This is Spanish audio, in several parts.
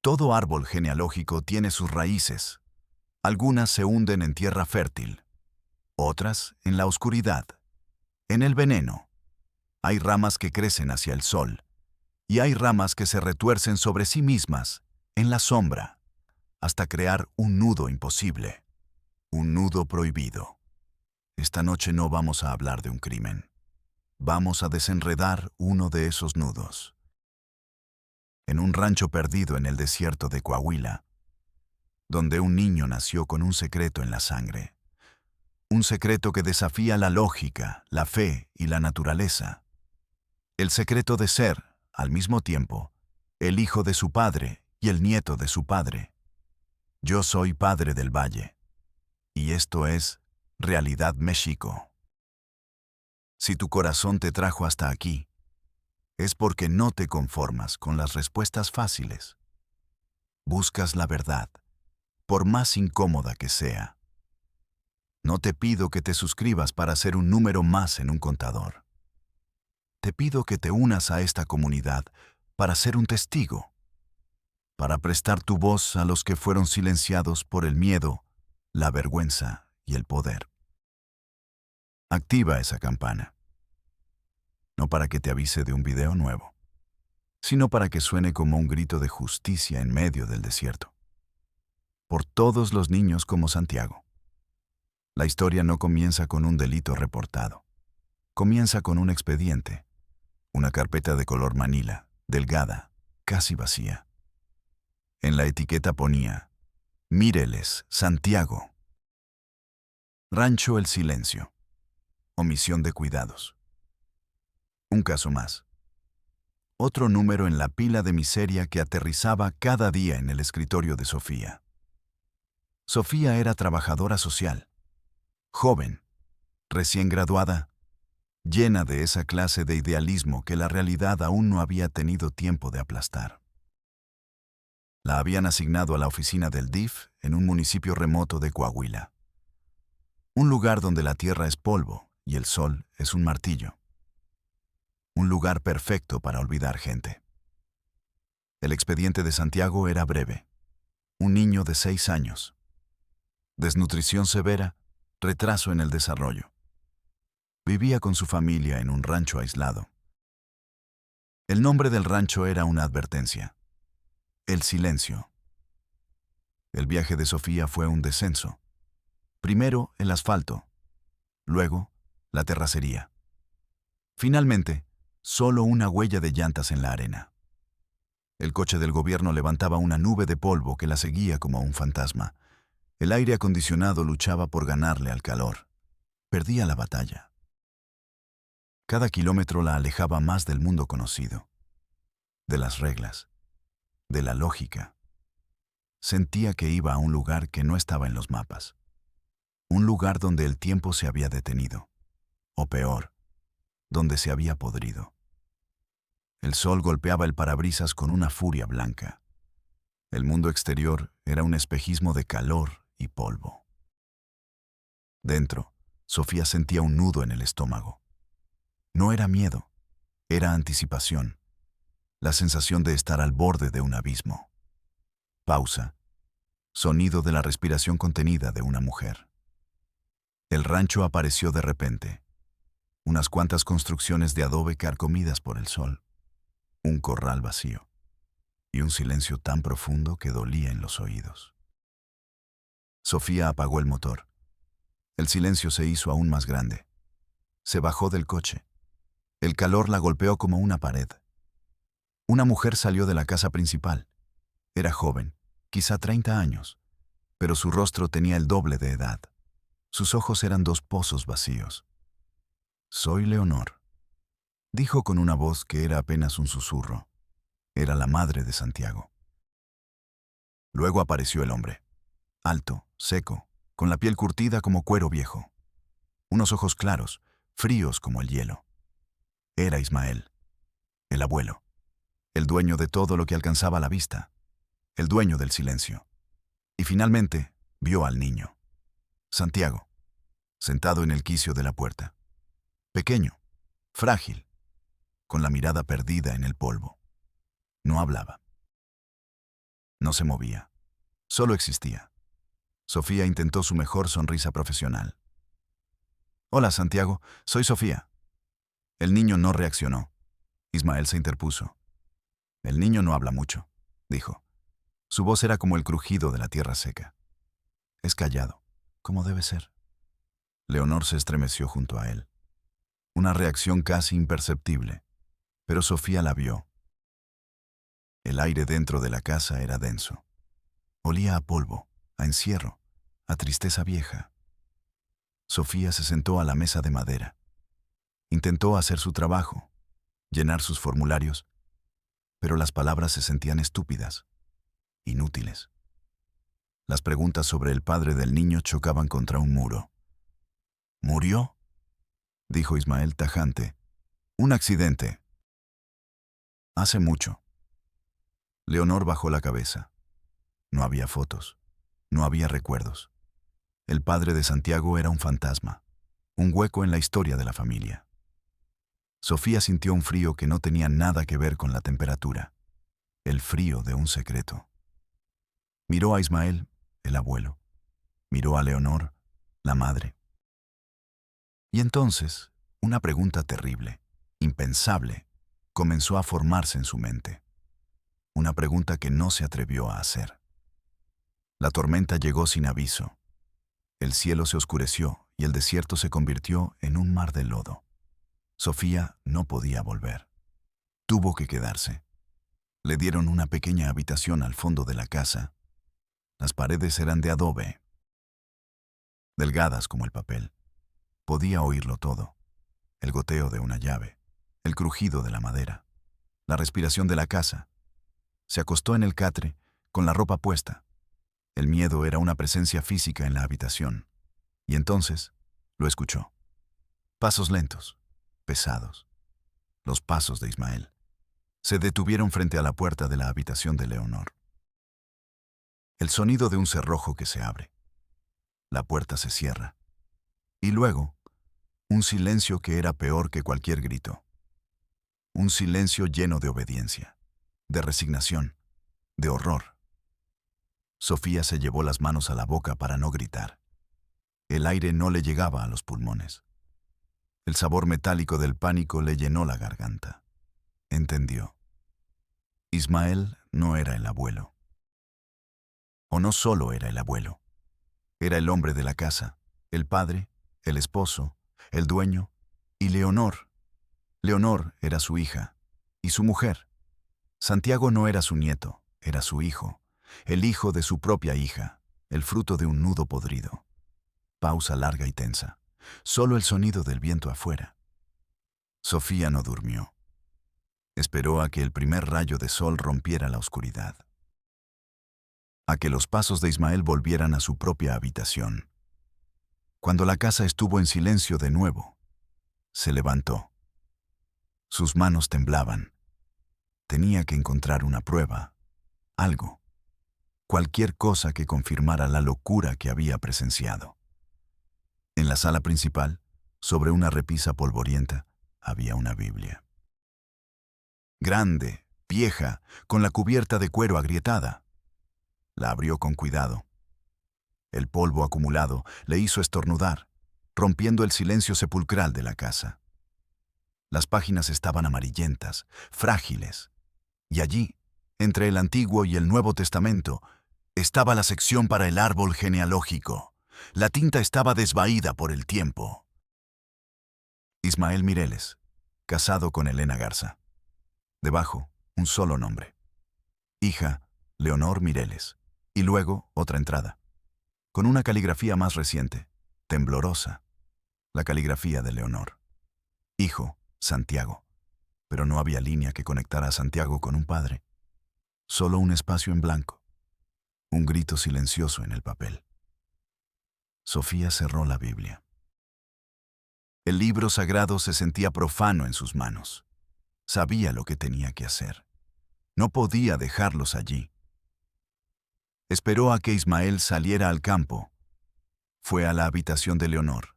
Todo árbol genealógico tiene sus raíces. Algunas se hunden en tierra fértil, otras en la oscuridad, en el veneno. Hay ramas que crecen hacia el sol, y hay ramas que se retuercen sobre sí mismas, en la sombra, hasta crear un nudo imposible, un nudo prohibido. Esta noche no vamos a hablar de un crimen. Vamos a desenredar uno de esos nudos. En un rancho perdido en el desierto de Coahuila, donde un niño nació con un secreto en la sangre. Un secreto que desafía la lógica, la fe y la naturaleza. El secreto de ser, al mismo tiempo, el hijo de su padre y el nieto de su padre. Yo soy padre del Valle. Y esto es Realidad México. Si tu corazón te trajo hasta aquí, es porque no te conformas con las respuestas fáciles. Buscas la verdad, por más incómoda que sea. No te pido que te suscribas para ser un número más en un contador. Te pido que te unas a esta comunidad para ser un testigo, para prestar tu voz a los que fueron silenciados por el miedo, la vergüenza y el poder. Activa esa campana. No para que te avise de un video nuevo, sino para que suene como un grito de justicia en medio del desierto. Por todos los niños como Santiago. La historia no comienza con un delito reportado. Comienza con un expediente, una carpeta de color manila, delgada, casi vacía. En la etiqueta ponía, Míreles, Santiago. Rancho El Silencio. Omisión de cuidados. Un caso más. Otro número en la pila de miseria que aterrizaba cada día en el escritorio de Sofía. Sofía era trabajadora social, joven, recién graduada, llena de esa clase de idealismo que la realidad aún no había tenido tiempo de aplastar. La habían asignado a la oficina del DIF en un municipio remoto de Coahuila. Un lugar donde la tierra es polvo y el sol es un martillo. Un lugar perfecto para olvidar gente. El expediente de Santiago era breve. Un niño de 6 años. Desnutrición severa, retraso en el desarrollo. Vivía con su familia en un rancho aislado. El nombre del rancho era una advertencia. El silencio. El viaje de Sofía fue un descenso. Primero el asfalto, luego la terracería. Finalmente, solo una huella de llantas en la arena. El coche del gobierno levantaba una nube de polvo que la seguía como un fantasma. El aire acondicionado luchaba por ganarle al calor. Perdía la batalla. Cada kilómetro la alejaba más del mundo conocido, de las reglas, de la lógica. Sentía que iba a un lugar que no estaba en los mapas. Un lugar donde el tiempo se había detenido. O peor, donde se había podrido. El sol golpeaba el parabrisas con una furia blanca. El mundo exterior era un espejismo de calor y polvo. Dentro, Sofía sentía un nudo en el estómago. No era miedo, era anticipación. La sensación de estar al borde de un abismo. Pausa. Sonido de la respiración contenida de una mujer. El rancho apareció de repente. Unas cuantas construcciones de adobe carcomidas por el sol. Un corral vacío. Y un silencio tan profundo que dolía en los oídos. Sofía apagó el motor. El silencio se hizo aún más grande. Se bajó del coche. El calor la golpeó como una pared. Una mujer salió de la casa principal. Era joven, quizá 30 años, pero su rostro tenía el doble de edad. Sus ojos eran 2 pozos vacíos. «Soy Leonor», dijo con una voz que era apenas un susurro. Era la madre de Santiago. Luego apareció el hombre. Alto, seco, con la piel curtida como cuero viejo. Unos ojos claros, fríos como el hielo. Era Ismael, el abuelo, el dueño de todo lo que alcanzaba a la vista, el dueño del silencio. Y finalmente vio al niño, Santiago, sentado en el quicio de la puerta. Pequeño, frágil, con la mirada perdida en el polvo. No hablaba. No se movía. Solo existía. Sofía intentó su mejor sonrisa profesional. «Hola, Santiago, soy Sofía». El niño no reaccionó. Ismael se interpuso. «El niño no habla mucho», dijo. Su voz era como el crujido de la tierra seca. «Es callado, como debe ser». Leonor se estremeció junto a él. Una reacción casi imperceptible, pero Sofía la vio. El aire dentro de la casa era denso. Olía a polvo, a encierro, a tristeza vieja. Sofía se sentó a la mesa de madera. Intentó hacer su trabajo, llenar sus formularios, pero las palabras se sentían estúpidas, inútiles. Las preguntas sobre el padre del niño chocaban contra un muro. «¿Murió?», dijo Ismael tajante. «Un accidente». «Hace mucho». Leonor bajó la cabeza. No había fotos, no había recuerdos. El padre de Santiago era un fantasma, un hueco en la historia de la familia. Sofía sintió un frío que no tenía nada que ver con la temperatura, el frío de un secreto. Miró a Ismael, el abuelo. Miró a Leonor, la madre. Y entonces, una pregunta terrible, impensable, comenzó a formarse en su mente. Una pregunta que no se atrevió a hacer. La tormenta llegó sin aviso. El cielo se oscureció y el desierto se convirtió en un mar de lodo. Sofía no podía volver. Tuvo que quedarse. Le dieron una pequeña habitación al fondo de la casa. Las paredes eran de adobe, delgadas como el papel. Podía oírlo todo. El goteo de una llave, el crujido de la madera, la respiración de la casa. Se acostó en el catre, con la ropa puesta. El miedo era una presencia física en la habitación. Y entonces lo escuchó. Pasos lentos, pesados. Los pasos de Ismael. Se detuvieron frente a la puerta de la habitación de Leonor. El sonido de un cerrojo que se abre. La puerta se cierra. Y luego, un silencio que era peor que cualquier grito. Un silencio lleno de obediencia, de resignación, de horror. Sofía se llevó las manos a la boca para no gritar. El aire no le llegaba a los pulmones. El sabor metálico del pánico le llenó la garganta. Entendió. Ismael no era el abuelo. O no solo era el abuelo. Era el hombre de la casa, el padre, el esposo, el dueño y Leonor. Leonor era su hija y su mujer. Santiago no era su nieto, era su hijo. El hijo de su propia hija, el fruto de un nudo podrido. Pausa larga y tensa. Solo el sonido del viento afuera. Sofía no durmió. Esperó a que el primer rayo de sol rompiera la oscuridad. A que los pasos de Ismael volvieran a su propia habitación. Cuando la casa estuvo en silencio de nuevo, se levantó. Sus manos temblaban. Tenía que encontrar una prueba, algo. Cualquier cosa que confirmara la locura que había presenciado. En la sala principal, sobre una repisa polvorienta, había una Biblia. Grande, vieja, con la cubierta de cuero agrietada. La abrió con cuidado. El polvo acumulado le hizo estornudar, rompiendo el silencio sepulcral de la casa. Las páginas estaban amarillentas, frágiles, y allí, entre el Antiguo y el Nuevo Testamento, estaba la sección para el árbol genealógico. La tinta estaba desvaída por el tiempo. Ismael Mireles, casado con Elena Garza. Debajo, un solo nombre. Hija, Leonor Mireles. Y luego, otra entrada. Con una caligrafía más reciente, temblorosa. La caligrafía de Leonor. Hijo, Santiago. Pero no había línea que conectara a Santiago con un padre. Solo un espacio en blanco. Un grito silencioso en el papel. Sofía cerró la Biblia. El libro sagrado se sentía profano en sus manos. Sabía lo que tenía que hacer. No podía dejarlos allí. Esperó a que Ismael saliera al campo. Fue a la habitación de Leonor.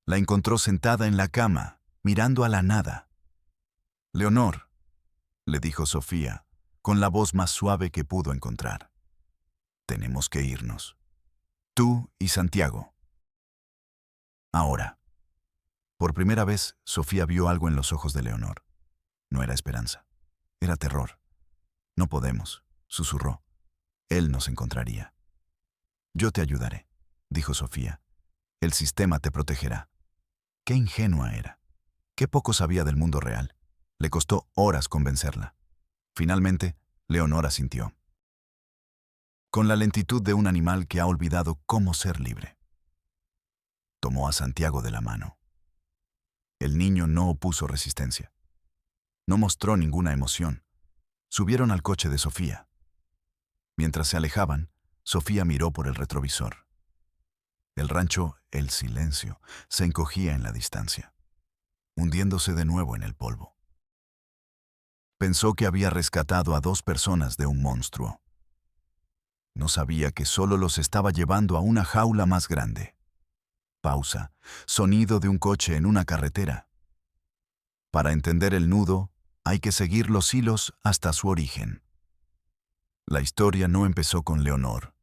La encontró sentada en la cama, mirando a la nada. «Leonor», le dijo Sofía, con la voz más suave que pudo encontrar. Tenemos que irnos. Tú y Santiago. Ahora. Por primera vez, Sofía vio algo en los ojos de Leonor. No era esperanza. Era terror. No podemos, susurró. Él nos encontraría. Yo te ayudaré, dijo Sofía. El sistema te protegerá. Qué ingenua era. Qué poco sabía del mundo real. Le costó horas convencerla. Finalmente, Leonor asintió. Con la lentitud de un animal que ha olvidado cómo ser libre. Tomó a Santiago de la mano. El niño no opuso resistencia. No mostró ninguna emoción. Subieron al coche de Sofía. Mientras se alejaban, Sofía miró por el retrovisor. El rancho, el silencio, se encogía en la distancia, hundiéndose de nuevo en el polvo. Pensó que había rescatado a 2 personas de un monstruo. No sabía que solo los estaba llevando a una jaula más grande. Pausa. Sonido de un coche en una carretera. Para entender el nudo, hay que seguir los hilos hasta su origen. La historia no empezó con Leonor.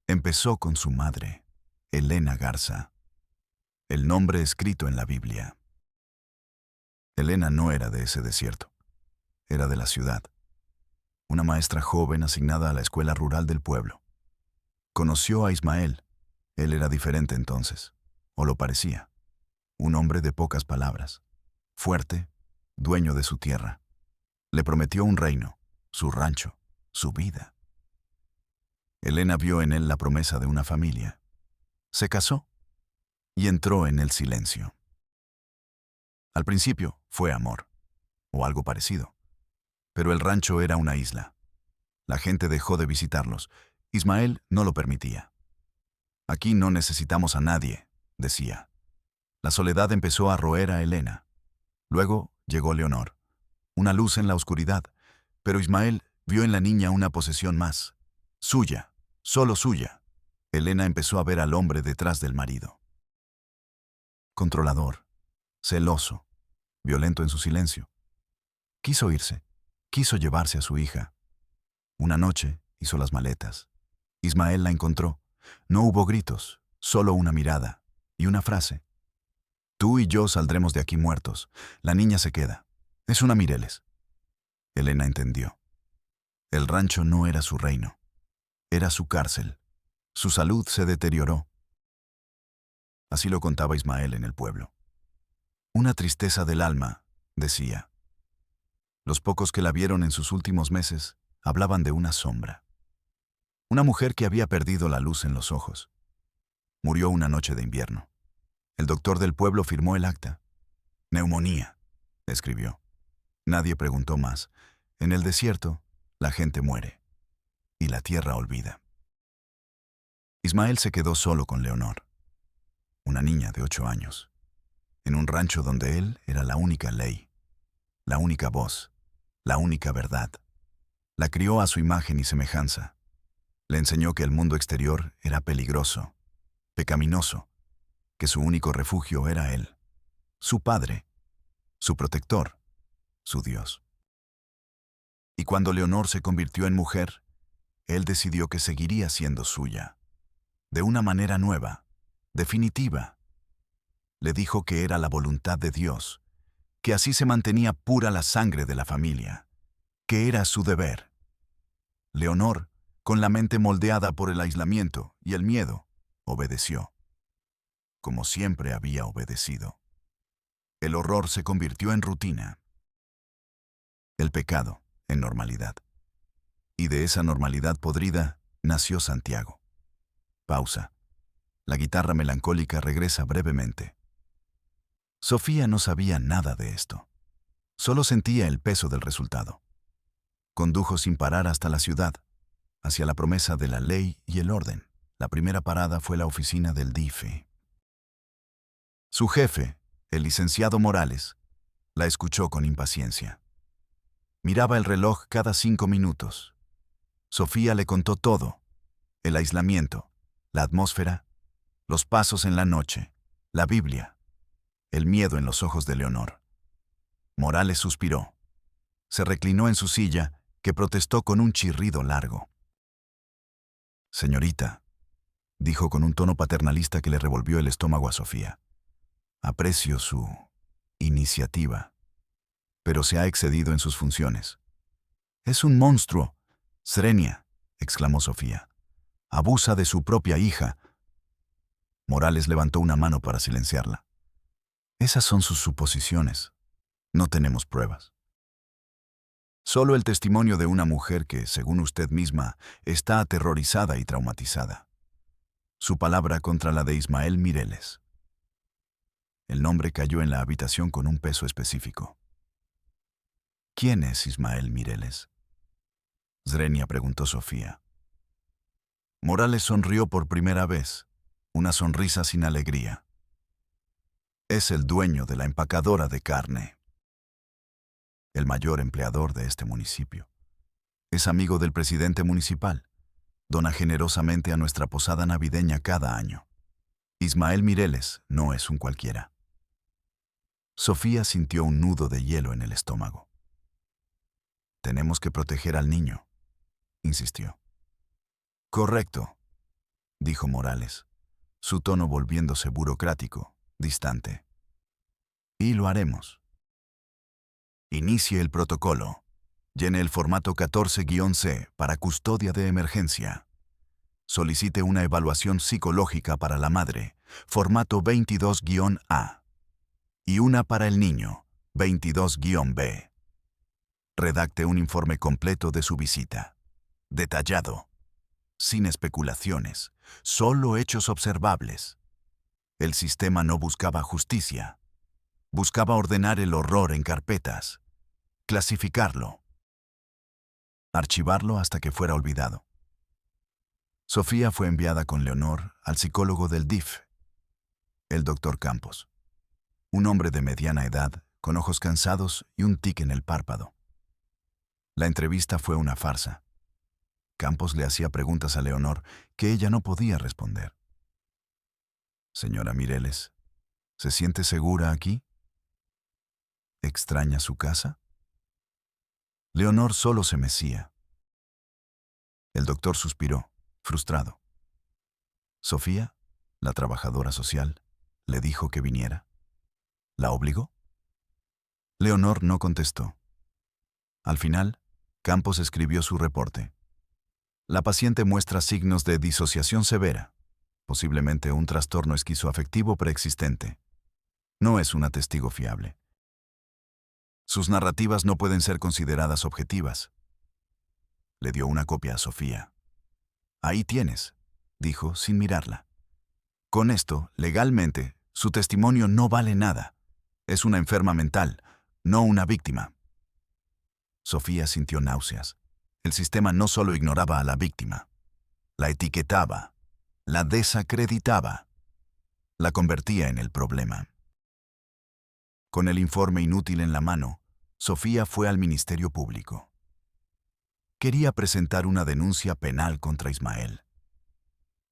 Empezó con su madre, Elena Garza. El nombre escrito en la Biblia. Elena no era de ese desierto. Era de la ciudad. Una maestra joven asignada a la escuela rural del pueblo. Conoció a Ismael. Él era diferente entonces, o lo parecía. Un hombre de pocas palabras. Fuerte, dueño de su tierra. Le prometió un reino, su rancho, su vida. Elena vio en él la promesa de una familia. Se casó y entró en el silencio. Al principio fue amor, o algo parecido. Pero el rancho era una isla. La gente dejó de visitarlos. Ismael no lo permitía. Aquí no necesitamos a nadie, decía. La soledad empezó a roer a Elena. Luego llegó Leonor. Una luz en la oscuridad, pero Ismael vio en la niña una posesión más. Suya, solo suya. Elena empezó a ver al hombre detrás del marido. Controlador, celoso, violento en su silencio. Quiso irse, quiso llevarse a su hija. Una noche hizo las maletas. Ismael la encontró. No hubo gritos, solo una mirada y una frase. Tú y yo saldremos de aquí muertos. La niña se queda. Es una Mireles. Elena entendió. El rancho no era su reino. Era su cárcel. Su salud se deterioró. Así lo contaba Ismael en el pueblo. Una tristeza del alma, decía. Los pocos que la vieron en sus últimos meses hablaban de una sombra. Una mujer que había perdido la luz en los ojos. Murió una noche de invierno. El doctor del pueblo firmó el acta. Neumonía, escribió. Nadie preguntó más. En el desierto, la gente muere. Y la tierra olvida. Ismael se quedó solo con Leonor, una niña de 8 años, en un rancho donde él era la única ley, la única voz, la única verdad. La crió a su imagen y semejanza. Le enseñó que el mundo exterior era peligroso, pecaminoso, que su único refugio era él, su padre, su protector, su Dios. Y cuando Leonor se convirtió en mujer, él decidió que seguiría siendo suya, de una manera nueva, definitiva. Le dijo que era la voluntad de Dios, que así se mantenía pura la sangre de la familia, que era su deber. Leonor, con la mente moldeada por el aislamiento y el miedo, obedeció, como siempre había obedecido. El horror se convirtió en rutina. El pecado en normalidad. Y de esa normalidad podrida nació Santiago. Pausa. La guitarra melancólica regresa brevemente. Sofía no sabía nada de esto. Solo sentía el peso del resultado. Condujo sin parar hasta la ciudad, hacia la promesa de la ley y el orden. La primera parada fue la oficina del DIF. Su jefe, el licenciado Morales, la escuchó con impaciencia. Miraba el reloj cada 5 minutos. Sofía le contó todo: el aislamiento, la atmósfera, los pasos en la noche, la Biblia, el miedo en los ojos de Leonor. Morales suspiró. Se reclinó en su silla, que protestó con un chirrido largo. Señorita, dijo con un tono paternalista que le revolvió el estómago a Sofía. Aprecio su iniciativa, pero se ha excedido en sus funciones. Es un monstruo. Srenia, exclamó Sofía. Abusa de su propia hija. Morales levantó una mano para silenciarla. Esas son sus suposiciones. No tenemos pruebas. Solo el testimonio de una mujer que, según usted misma, está aterrorizada y traumatizada. Su palabra contra la de Ismael Mireles. El nombre cayó en la habitación con un peso específico. ¿Quién es Ismael Mireles? Srenia preguntó Sofía. Morales sonrió por primera vez, una sonrisa sin alegría. Es el dueño de la empacadora de carne, el mayor empleador de este municipio. Es amigo del presidente municipal. Dona generosamente a nuestra posada navideña cada año. Ismael Mireles no es un cualquiera. Sofía sintió un nudo de hielo en el estómago. Tenemos que proteger al niño, insistió. Correcto, dijo Morales, su tono volviéndose burocrático, distante. Y lo haremos. Inicie el protocolo. Llene el formato 14-C para custodia de emergencia. Solicite una evaluación psicológica para la madre, formato 22-A. Y una para el niño, 22-B. Redacte un informe completo de su visita. Detallado. Sin especulaciones, solo hechos observables. El sistema no buscaba justicia. Buscaba ordenar el horror en carpetas, clasificarlo, archivarlo hasta que fuera olvidado. Sofía fue enviada con Leonor al psicólogo del DIF, el doctor Campos, un hombre de mediana edad, con ojos cansados y un tic en el párpado. La entrevista fue una farsa. Campos le hacía preguntas a Leonor que ella no podía responder. Señora Mireles, ¿se siente segura aquí? ¿Extraña su casa? Leonor solo se mecía. El doctor suspiró, frustrado. Sofía, la trabajadora social, le dijo que viniera. ¿La obligó? Leonor no contestó. Al final, Campos escribió su reporte. La paciente muestra signos de disociación severa, posiblemente un trastorno esquizoafectivo preexistente. No es una testigo fiable. Sus narrativas no pueden ser consideradas objetivas. Le dio una copia a Sofía. Ahí tienes, dijo sin mirarla. Con esto, legalmente, su testimonio no vale nada. Es una enferma mental, no una víctima. Sofía sintió náuseas. El sistema no solo ignoraba a la víctima, la etiquetaba, la desacreditaba, la convertía en el problema. Con el informe inútil en la mano, Sofía fue al Ministerio Público. Quería presentar una denuncia penal contra Ismael.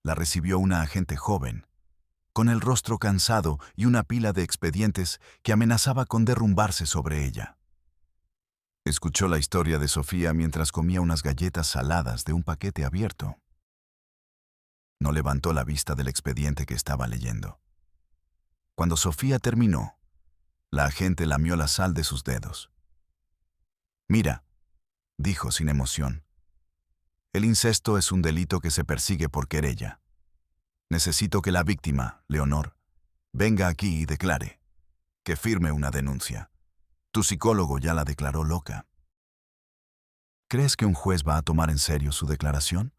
La recibió una agente joven, con el rostro cansado y una pila de expedientes que amenazaba con derrumbarse sobre ella. Escuchó la historia de Sofía mientras comía unas galletas saladas de un paquete abierto. No levantó la vista del expediente que estaba leyendo. Cuando Sofía terminó, la agente lamió la sal de sus dedos. Mira, dijo sin emoción. El incesto es un delito que se persigue por querella. Necesito que la víctima, Leonor, venga aquí y declare, que firme una denuncia. Tu psicólogo ya la declaró loca. ¿Crees que un juez va a tomar en serio su declaración?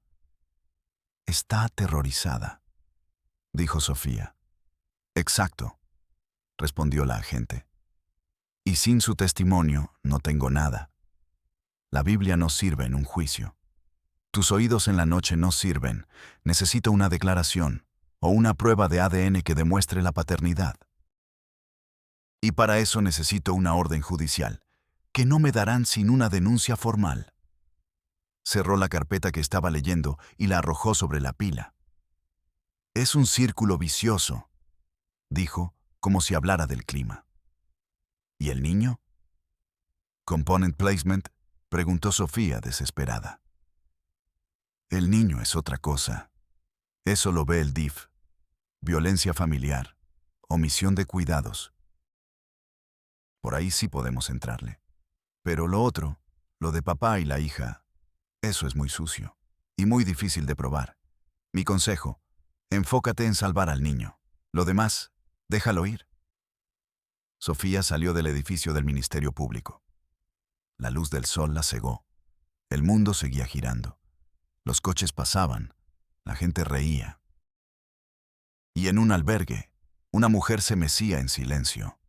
Está aterrorizada, dijo Sofía. Exacto, respondió la agente. Y sin su testimonio no tengo nada. La Biblia no sirve en un juicio. Tus oídos en la noche no sirven. Necesito una declaración o una prueba de ADN que demuestre la paternidad. Y para eso necesito una orden judicial, que no me darán sin una denuncia formal. Cerró la carpeta que estaba leyendo y la arrojó sobre la pila. Es un círculo vicioso, dijo, como si hablara del clima. ¿Y el niño? ¿Component placement?, preguntó Sofía desesperada. El niño es otra cosa. Eso lo ve el DIF. Violencia familiar, omisión de cuidados. Por ahí sí podemos entrarle. Pero lo otro, lo de papá y la hija, eso es muy sucio y muy difícil de probar. Mi consejo, enfócate en salvar al niño. Lo demás, déjalo ir. Sofía salió del edificio del Ministerio Público. La luz del sol la cegó. El mundo seguía girando. Los coches pasaban. La gente reía. Y en un albergue, una mujer se mecía en silencio.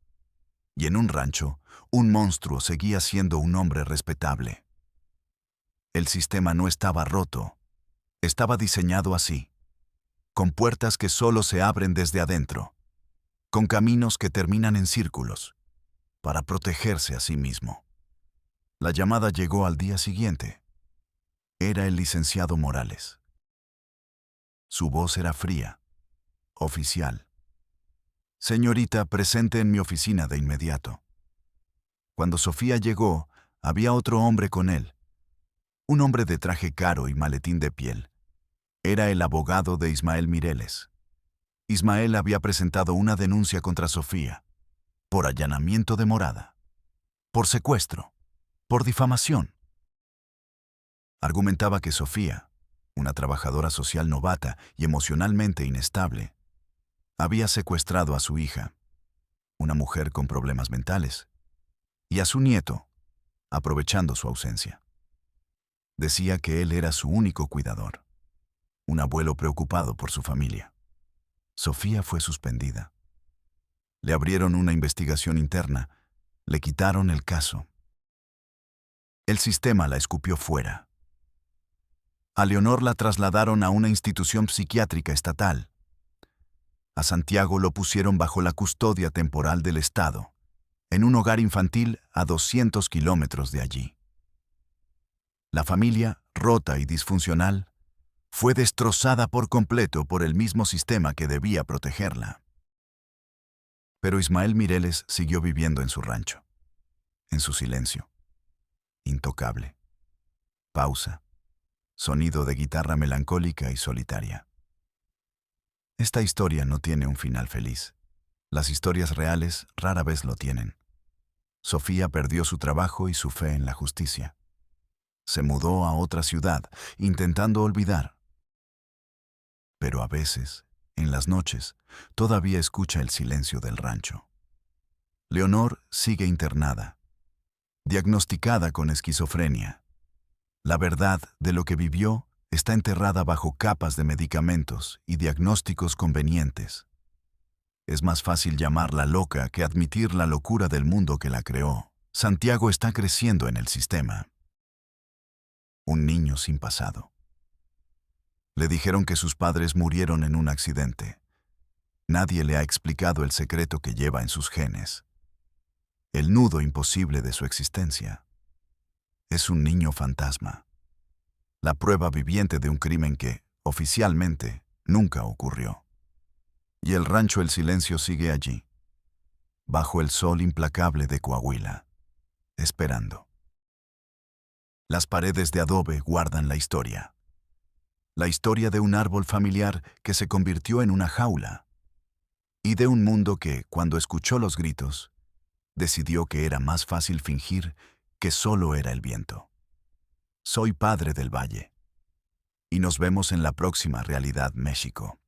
Y en un rancho, un monstruo seguía siendo un hombre respetable. El sistema no estaba roto. Estaba diseñado así, con puertas que solo se abren desde adentro, con caminos que terminan en círculos, para protegerse a sí mismo. La llamada llegó al día siguiente. Era el licenciado Morales. Su voz era fría, oficial. Señorita, presente en mi oficina de inmediato. Cuando Sofía llegó, había otro hombre con él. Un hombre de traje caro y maletín de piel. Era el abogado de Ismael Mireles. Ismael había presentado una denuncia contra Sofía, por allanamiento de morada, por secuestro, por difamación. Argumentaba que Sofía, una trabajadora social novata y emocionalmente inestable, había secuestrado a su hija, una mujer con problemas mentales, y a su nieto, aprovechando su ausencia. Decía que él era su único cuidador, un abuelo preocupado por su familia. Sofía fue suspendida. Le abrieron una investigación interna, le quitaron el caso. El sistema la escupió fuera. A Leonor la trasladaron a una institución psiquiátrica estatal. A Santiago lo pusieron bajo la custodia temporal del Estado, en un hogar infantil a 200 kilómetros de allí. La familia, rota y disfuncional, fue destrozada por completo por el mismo sistema que debía protegerla. Pero Ismael Mireles siguió viviendo en su rancho, en su silencio, intocable. Pausa, sonido de guitarra melancólica y solitaria. Esta historia no tiene un final feliz. Las historias reales rara vez lo tienen. Sofía perdió su trabajo y su fe en la justicia. Se mudó a otra ciudad, intentando olvidar. Pero a veces, en las noches, todavía escucha el silencio del rancho. Leonor sigue internada, diagnosticada con esquizofrenia. La verdad de lo que vivió está enterrada bajo capas de medicamentos y diagnósticos convenientes. Es más fácil llamarla loca que admitir la locura del mundo que la creó. Santiago está creciendo en el sistema. Un niño sin pasado. Le dijeron que sus padres murieron en un accidente. Nadie le ha explicado el secreto que lleva en sus genes. El nudo imposible de su existencia. Es un niño fantasma. La prueba viviente de un crimen que, oficialmente, nunca ocurrió. Y el rancho El Silencio sigue allí, bajo el sol implacable de Coahuila, esperando. Las paredes de adobe guardan la historia. La historia de un árbol familiar que se convirtió en una jaula. Y de un mundo que, cuando escuchó los gritos, decidió que era más fácil fingir que solo era el viento. Soy Padre del Valle. Y nos vemos en la próxima Realidad México.